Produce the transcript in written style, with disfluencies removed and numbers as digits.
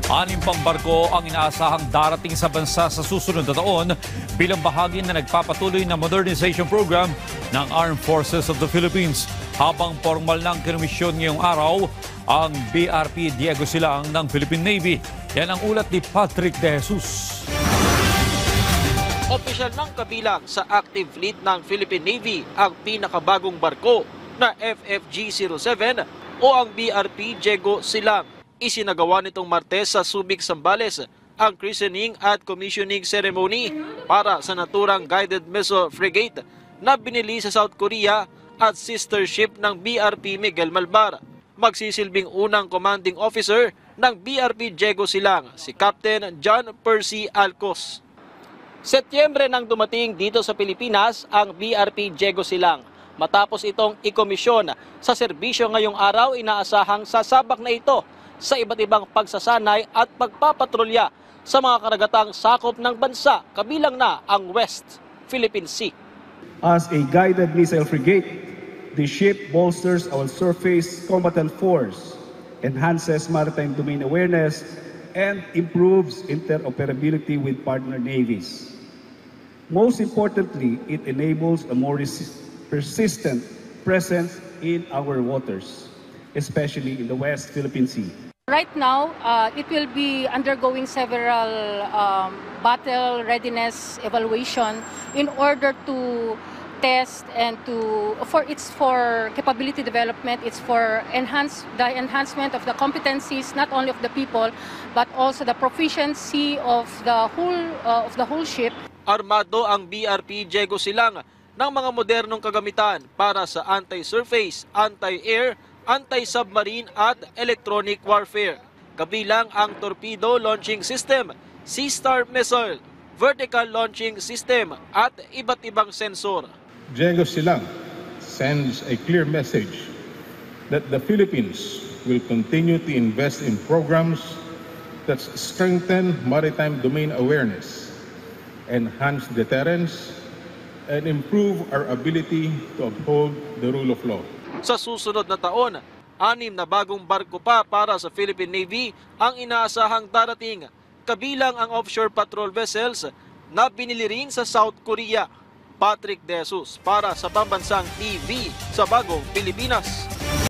Anim pang barko ang inaasahang darating sa bansa sa susunod na taon bilang bahagi na nagpapatuloy na modernization program ng Armed Forces of the Philippines. Habang formal ng komisyon ngayong araw ang BRP Diego Silang ng Philippine Navy. Yan ang ulat ni Patrick De Jesus. Opisyal ng kabilang sa active fleet ng Philippine Navy ang pinakabagong barko na FFG-07 o ang BRP Diego Silang. Isinagawa nitong Martes sa Subic, Zambales ang christening at commissioning ceremony para sa naturang guided missile frigate na binili sa South Korea at sister ship ng BRP Miguel Malvar. Magsisilbing unang commanding officer ng BRP Diego Silang, si Captain John Percy Alcos. Setyembre nang dumating dito sa Pilipinas ang BRP Diego Silang. Matapos itong ikomisyon sa serbisyo ngayong araw, inaasahang sasabak na ito sa iba't ibang pagsasanay at pagpapatrolya sa mga karagatang sakop ng bansa, kabilang na ang West Philippine Sea. As a guided missile frigate, the ship bolsters our surface combatant force, enhances maritime domain awareness, and improves interoperability with partner navies. Most importantly, it enables a more persistent presence in our waters, especially in the West Philippine Sea. Right now, it will be undergoing several battle readiness evaluation in order to test and it's for capability development, it's for the enhancement of the competencies not only of the people but also the proficiency of the whole ship. Armado ang BRP Diego Silang ng mga modernong kagamitan para sa anti-surface, anti-air, anti-submarine at electronic warfare. Kabilang ang torpedo launching system, Sea-Star missile, vertical launching system at iba't ibang sensor. Diego Silang sends a clear message that the Philippines will continue to invest in programs that strengthen maritime domain awareness, enhance deterrence, and improve our ability to uphold the rule of law. Sa susunod na taon, 6 na bagong barko pa para sa Philippine Navy ang inaasahang darating, kabilang ang offshore patrol vessels na binili rin sa South Korea. Patrick De Jesus para sa Pambansang TV sa Bagong Pilipinas.